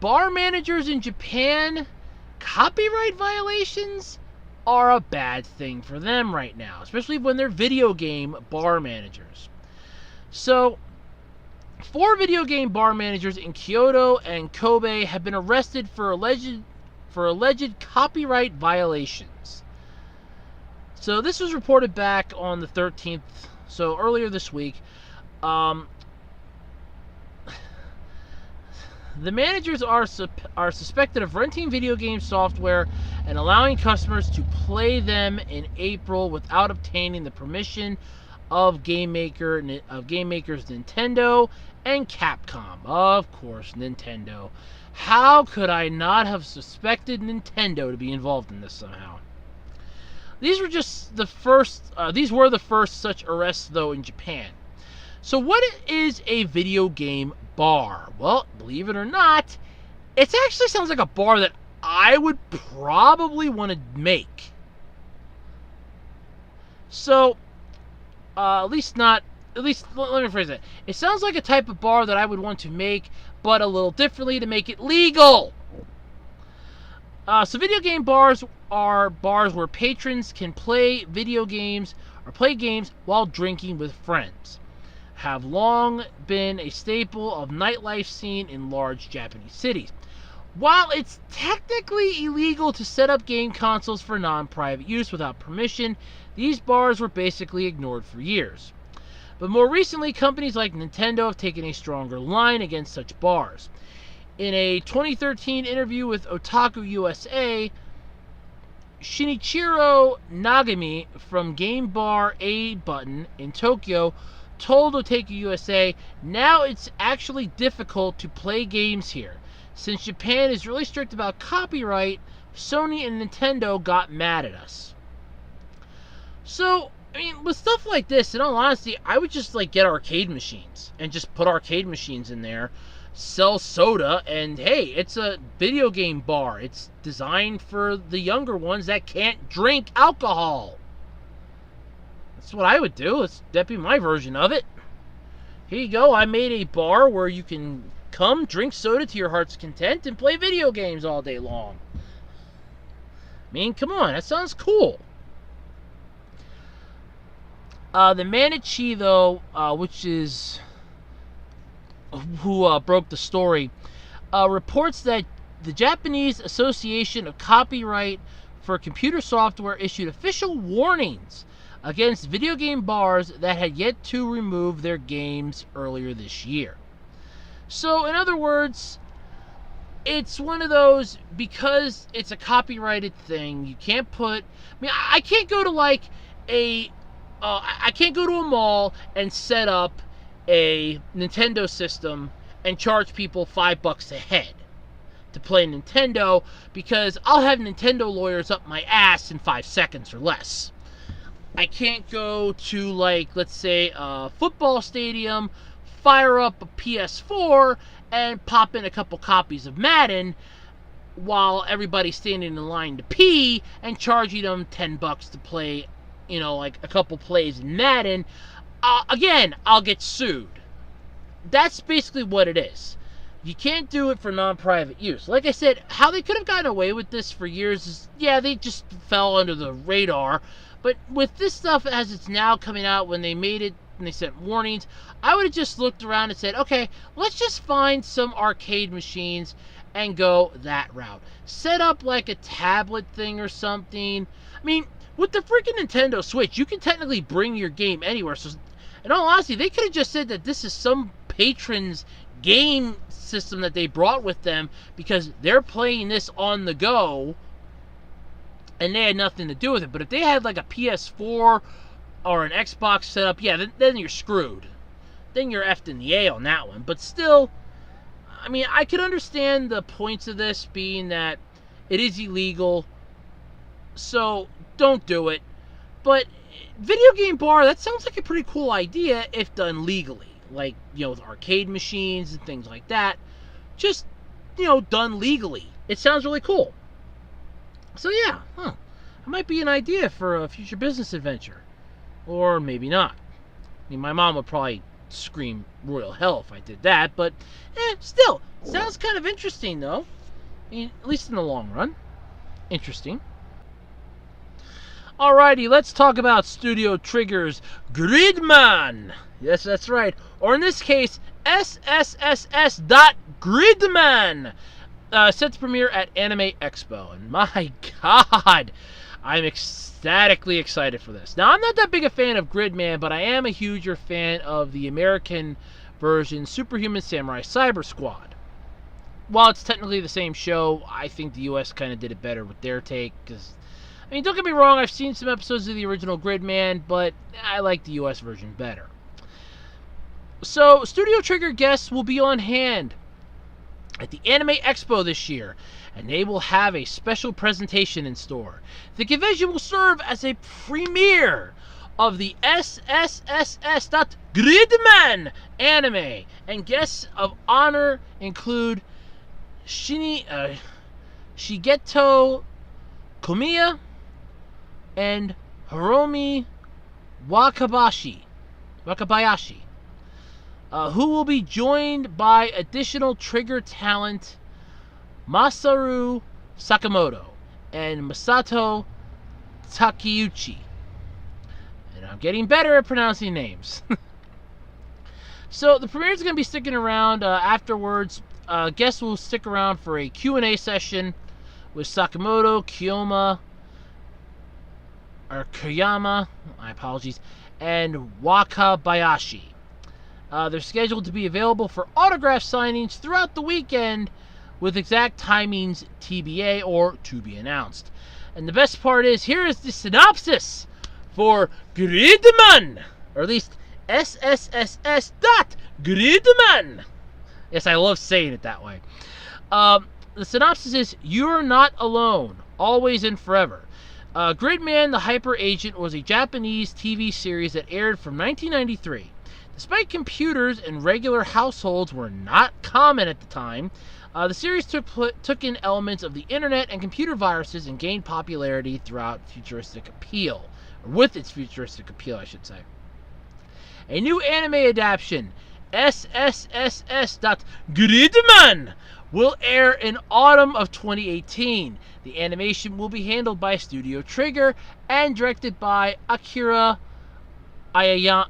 bar managers in Japan, copyright violations are a bad thing for them right now, especially when they're video game bar managers. So, 4 video game bar managers in Kyoto and Kobe have been arrested for alleged copyright violations. So this was reported back on the 13th, so earlier this week. The managers are suspected of renting video game software and allowing customers to play them in April without obtaining the permission of game makers Nintendo and Capcom. Of course, Nintendo. How could I not have suspected Nintendo to be involved in this somehow? These were the first such arrests, though, in Japan. So what is a video game bar? Well, believe it or not, it actually sounds like a bar that I would probably want to make. So, let me rephrase that. It sounds like a type of bar that I would want to make, but a little differently to make it legal. So video game bars are bars where patrons can play video games or play games while drinking with friends. Have long been a staple of nightlife scene in large Japanese cities. While it's technically illegal to set up game consoles for non-private use without permission, these bars were basically ignored for years. But more recently, companies like Nintendo have taken a stronger line against such bars. In a 2013 interview with Otaku USA, Shinichiro Nagami from Game Bar A Button in Tokyo told Otaku USA, "Now it's actually difficult to play games here. Since Japan is really strict about copyright, Sony and Nintendo got mad at us." So, I mean, with stuff like this, in all honesty, I would just get arcade machines and just put arcade machines in there, sell soda, and hey, it's a video game bar. It's designed for the younger ones that can't drink alcohol. That's what I would do. That'd be my version of it. Here you go. I made a bar where you can come, drink soda to your heart's content, and play video games all day long. I mean, come on. That sounds cool. The Manichi, though, which is who broke the story, reports that the Japanese Association of Copyright for Computer Software issued official warnings against video game bars that had yet to remove their games earlier this year. So, in other words, it's one of those, because it's a copyrighted thing, you can't put... I mean, I can't go to I can't go to a mall and set up a Nintendo system and charge people $5 a head to play Nintendo, because I'll have Nintendo lawyers up my ass in 5 seconds or less. I can't go to, let's say, a football stadium, fire up a PS4, and pop in a couple copies of Madden while everybody's standing in line to pee and charging them $10 to play, a couple plays in Madden. Again, I'll get sued. That's basically what it is. You can't do it for non-private use. Like I said, how they could have gotten away with this for years is, yeah, they just fell under the radar. But with this stuff as it's now coming out, when they made it and they sent warnings, I would have just looked around and said, okay, let's just find some arcade machines and go that route. Set up a tablet thing or something. I mean, with the freaking Nintendo Switch, you can technically bring your game anywhere. So, in all honesty, they could have just said that this is some patron's game system that they brought with them because they're playing this on the go, and they had nothing to do with it. But if they had a PS4 or an Xbox set up, yeah, then you're screwed. Then you're effed in the A on that one. But still, I mean, I could understand the points of this being that it is illegal, so don't do it. But video game bar, that sounds like a pretty cool idea if done legally. With arcade machines and things like that. Just, done legally. It sounds really cool. So yeah, it might be an idea for a future business adventure. Or maybe not. I mean, my mom would probably scream royal hell if I did that, but still, sounds kind of interesting though. I mean, at least in the long run. Interesting. Alrighty, let's talk about Studio Trigger's Gridman. Yes, that's right. Or in this case, SSSS.Gridman. Set to premiere at Anime Expo. And my god, I'm ecstatically excited for this. Now, I'm not that big a fan of Gridman, but I am a huger fan of the American version, Superhuman Samurai Cyber Squad. While it's technically the same show, I think the US kind of did it better with their take, because, I mean, don't get me wrong, I've seen some episodes of the original Gridman, but I like the US version better. So, Studio Trigger guests will be on hand at the Anime Expo this year, and they will have a special presentation in store. The convention will serve as a premiere of the SSSS.Gridman anime, and guests of honor include Shigeto Komiya and Hiromi Wakabayashi, who will be joined by additional Trigger talent Masaru Sakamoto and Masato Takeuchi. And I'm getting better at pronouncing names. So the premiere is going to be sticking around afterwards. Guests will stick around for a Q&A session with Sakamoto, Koyama, my apologies, and Wakabayashi. They're scheduled to be available for autograph signings throughout the weekend, with exact timings TBA or to be announced. And the best part is, here is the synopsis for Gridman, or at least SSSS.Gridman. Yes, I love saying it that way. The synopsis is, you're not alone, always and forever. Gridman, the Hyper Agent, was a Japanese TV series that aired from 1993. Despite computers and regular households were not common at the time, the series took in elements of the internet and computer viruses and gained popularity throughout futuristic appeal. Or with its futuristic appeal, I should say. A new anime adaptation, SSSS.Gridman, will air in autumn of 2018. The animation will be handled by Studio Trigger and directed by Akira Amemiya,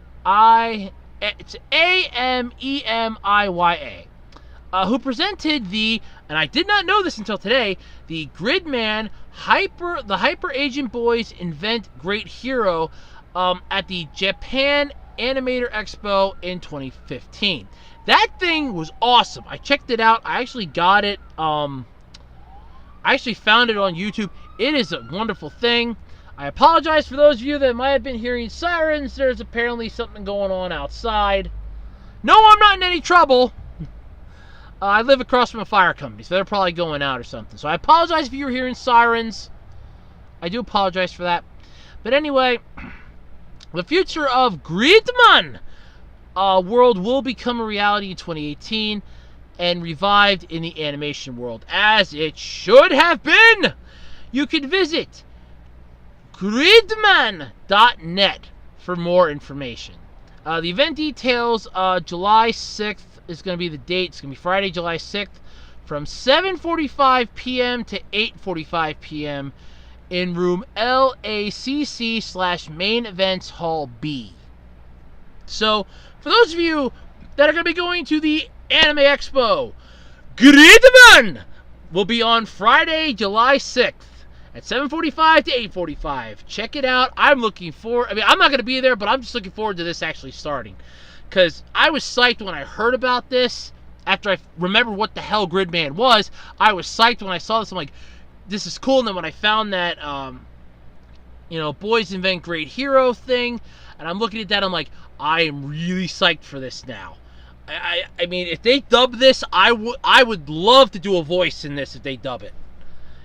who presented the, and I did not know this until today, the Gridman the Hyper Agent Boys Invent Great Hero at the Japan Animator Expo in 2015. That thing was awesome. I checked it out. I actually got it. I actually found it on YouTube. It is a wonderful thing. I apologize for those of you that might have been hearing sirens. There's apparently something going on outside. No, I'm not in any trouble. I live across from a fire company, so they're probably going out or something. So I apologize if you were hearing sirens. I do apologize for that. But anyway, the future of Gridman world will become a reality in 2018 and revived in the animation world, as it should have been. You can visit gridman.net for more information. The event details, July 6th is going to be the date. It's going to be Friday, July 6th, from 7:45 p.m. to 8:45 p.m. in room LACC/Main Events Hall B. So, for those of you that are going to be going to the Anime Expo, Gridman will be on Friday, July 6th at 7:45 to 8:45. Check it out. I'm looking forward. I mean, I'm not going to be there, but I'm just looking forward to this actually starting. Because I was psyched when I heard about this. After I remembered what the hell Gridman was, I was psyched when I saw this. I'm like, this is cool. And then when I found that, Boys Invent Great Hero thing, and I'm looking at that, I'm like, I am really psyched for this now. I mean, if they dub this, I would love to do a voice in this if they dub it.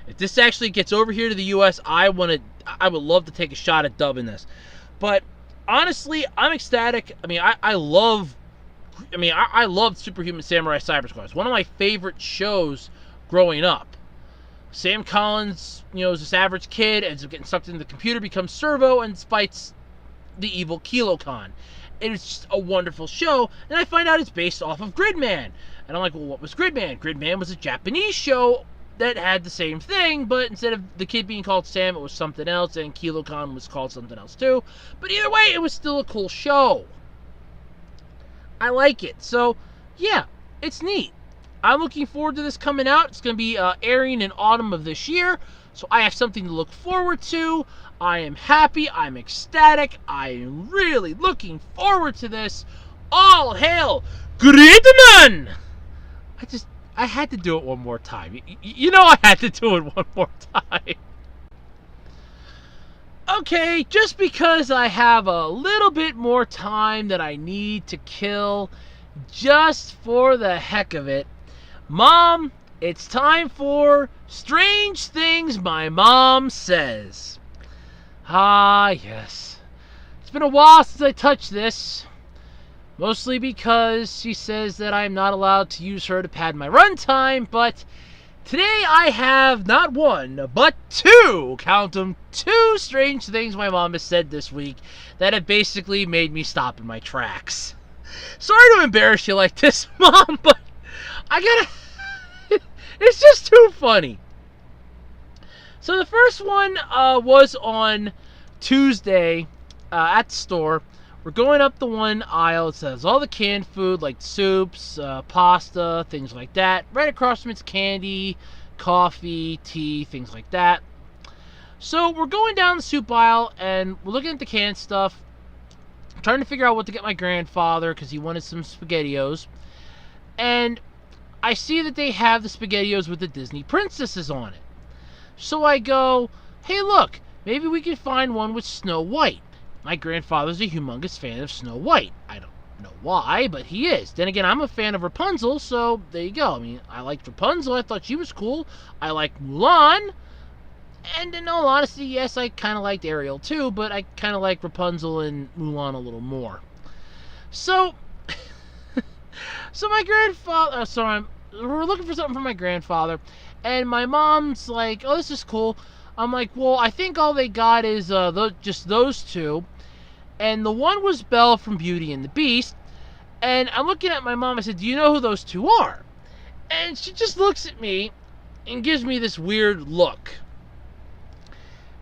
If this actually gets over here to the U.S., I would love to take a shot at dubbing this. But honestly, I'm ecstatic. I mean, I love Superhuman Samurai Cyber Squad. It's one of my favorite shows growing up. Sam Collins, is this average kid, ends up getting sucked into the computer, becomes Servo, and fights the evil Kilokon. It is just a wonderful show, and I find out it's based off of Gridman. And I'm like, well, what was Gridman? Gridman was a Japanese show that had the same thing, but instead of the kid being called Sam, it was something else, and Kilokon was called something else too. But either way, it was still a cool show. I like it. So, yeah, it's neat. I'm looking forward to this coming out. It's going to be airing in autumn of this year, so I have something to look forward to. I am happy. I'm ecstatic. I am really looking forward to this. All hail Gridman! I had to do it one more time. You know I had to do it one more time. Okay, just because I have a little bit more time that I need to kill, just for the heck of it, Mom, it's time for Strange Things My Mom Says. Ah, yes. It's been a while since I touched this. Mostly because she says that I'm not allowed to use her to pad my runtime, but today I have not one, but two, count them, two strange things my mom has said this week that have basically made me stop in my tracks. Sorry to embarrass you like this, Mom, but I gotta... it's just too funny. So the first one was on Tuesday at the store. We're going up the one aisle. It says all the canned food like soups, pasta, things like that. Right across from it's candy, coffee, tea, things like that. So we're going down the soup aisle and we're looking at the canned stuff. Trying to figure out what to get my grandfather because he wanted some SpaghettiOs. And I see that they have the SpaghettiOs with the Disney princesses on it. So I go, hey look, maybe we can find one with Snow White. My grandfather's a humongous fan of Snow White. I don't know why, but he is. Then again, I'm a fan of Rapunzel, so there you go. I mean, I liked Rapunzel. I thought she was cool. I liked Mulan. And in all honesty, yes, I kind of liked Ariel too, but I kind of like Rapunzel and Mulan a little more. So, my grandfather... we're looking for something for my grandfather, and my mom's like, oh, this is cool. I'm like, well, I think all they got is just those two. And the one was Belle from Beauty and the Beast. And I'm looking at my mom. I said, do you know who those two are? And she just looks at me and gives me this weird look.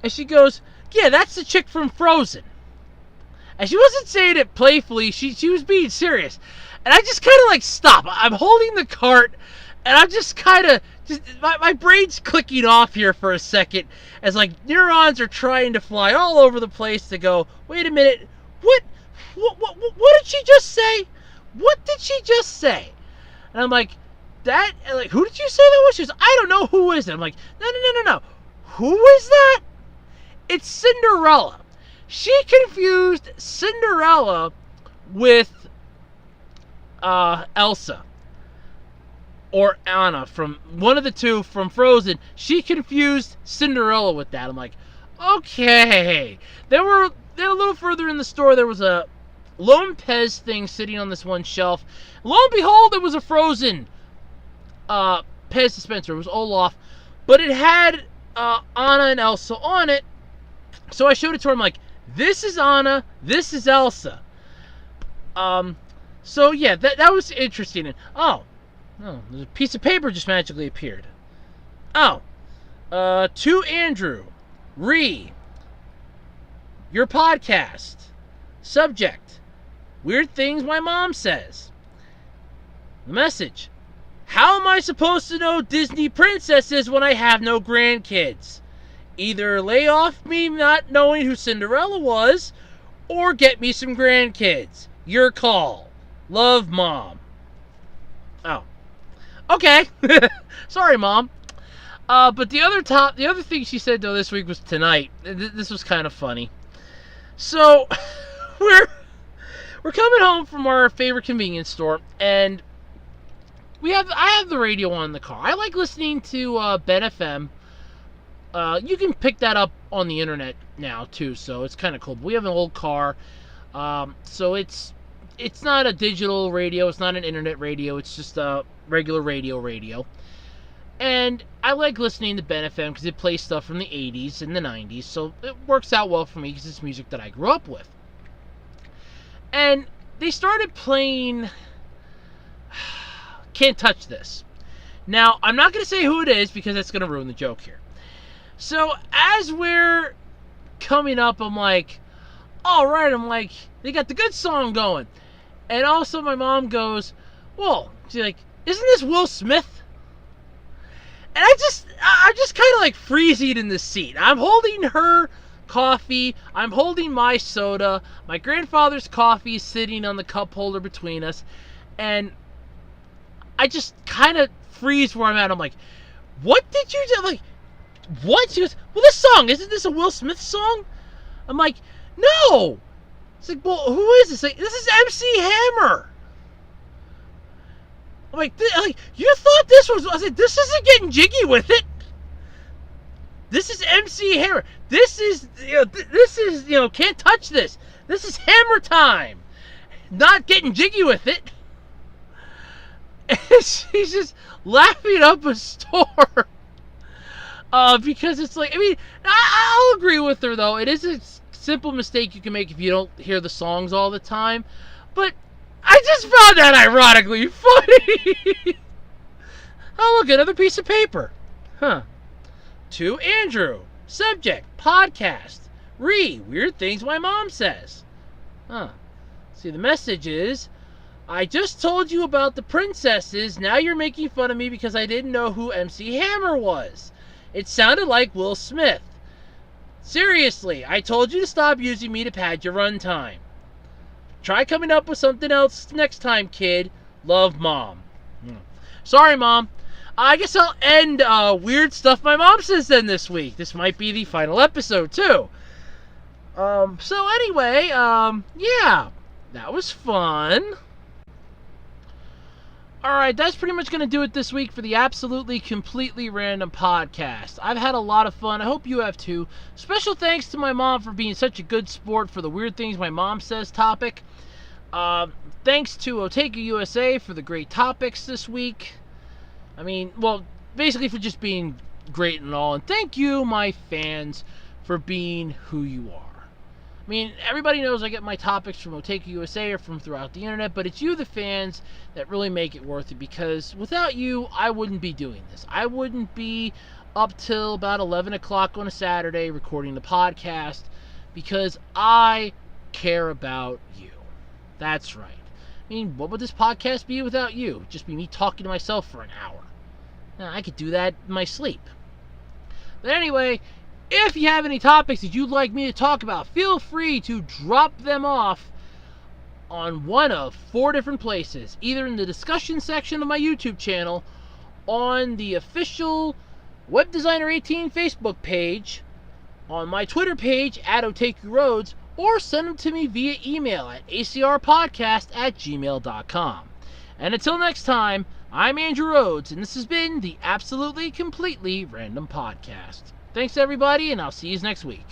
And she goes, yeah, that's the chick from Frozen. And she wasn't saying it playfully. She was being serious. And I just kind of like stop. I'm holding the cart. And I'm just kind of... My brain's clicking off here for a second as like neurons are trying to fly all over the place to go, wait a minute, what did she just say? What did she just say? And I'm like, who did you say that was? She goes, I don't know, who is it? I'm like, no. Who is that? It's Cinderella. She confused Cinderella with Elsa. Or Anna, from one of the two from Frozen. She confused Cinderella with that. I'm like, okay. Then a little further in the store, there was a Lopez thing sitting on this one shelf. Lo and behold, it was a Frozen Pez dispenser. It was Olaf. But it had Anna and Elsa on it. So I showed it to her. I'm like, this is Anna, this is Elsa. So yeah, that was interesting. And, oh, there's a piece of paper just magically appeared. Oh. To Andrew. Your podcast. Subject. Weird things my mom says. The message. How am I supposed to know Disney princesses when I have no grandkids? Either lay off me not knowing who Cinderella was, or get me some grandkids. Your call. Love, Mom. Oh. Okay. Sorry, Mom. But the other thing she said though this week was tonight. This was kind of funny. So we're coming home from our favorite convenience store, and I have the radio on in the car. I like listening to Ben FM. You can pick that up on the internet now too, so it's kind of cool. But we have an old car, so it's not a digital radio. It's not an internet radio. It's just a regular radio. And I like listening to Ben FM because it plays stuff from the 80s and the 90s, so it works out well for me because it's music that I grew up with. And they started playing Can't Touch This. Now, I'm not going to say who it is because that's going to ruin the joke here. So, as we're coming up, I'm like, alright, they got the good song going. And also my mom goes, well, she's like, isn't this Will Smith? And I'm just kind of like freezing in the seat. I'm holding her coffee, I'm holding my soda, my grandfather's coffee is sitting on the cup holder between us, and I just kind of freeze where I'm at. I'm like, what did you do? I'm like, what? She goes, well, this song, isn't this a Will Smith song? I'm like, no. It's like, well, who is this? Like, this is MC Hammer. I'm like, you thought this was... I said, this isn't Getting Jiggy with It. This is MC Hammer. This is, Can't Touch This. This is Hammer Time. Not Getting Jiggy with It. And she's just laughing up a storm. Because it's like, I mean, I'll agree with her, though. It is a simple mistake you can make if you don't hear the songs all the time. But I just found that ironically funny. Oh, look, another piece of paper. Huh. To Andrew. Subject, podcast. Weird things my mom says. Huh. See, the message is, I just told you about the princesses. Now you're making fun of me because I didn't know who MC Hammer was. It sounded like Will Smith. Seriously, I told you to stop using me to pad your runtime. Try coming up with something else next time, kid. Love, Mom. Sorry, Mom. I guess I'll end weird stuff my mom says then this week. This might be the final episode, too. So anyway, yeah. That was fun. Alright, that's pretty much going to do it this week for the Absolutely Completely Random podcast. I've had a lot of fun. I hope you have too. Special thanks to my mom for being such a good sport for the weird things my mom says topic. Thanks to Oteka USA for the great topics this week. I mean, well, basically for just being great and all. And thank you, my fans, for being who you are. I mean, everybody knows I get my topics from Oteka USA or from throughout the internet, but it's you, the fans, that really make it worth it, because without you, I wouldn't be doing this. I wouldn't be up till about 11 o'clock on a Saturday recording the podcast, because I care about you. That's right. I mean, what would this podcast be without you? It'd just be me talking to myself for an hour. Now, I could do that in my sleep. But anyway, if you have any topics that you'd like me to talk about, feel free to drop them off on one of 4 different places. Either in the discussion section of my YouTube channel, on the official Web Designer 18 Facebook page, on my Twitter page at OtakuRoads, or send them to me via email at acrpodcast@gmail.com. And until next time, I'm Andrew Rhodes, and this has been the Absolutely Completely Random Podcast. Thanks, everybody, and I'll see you next week.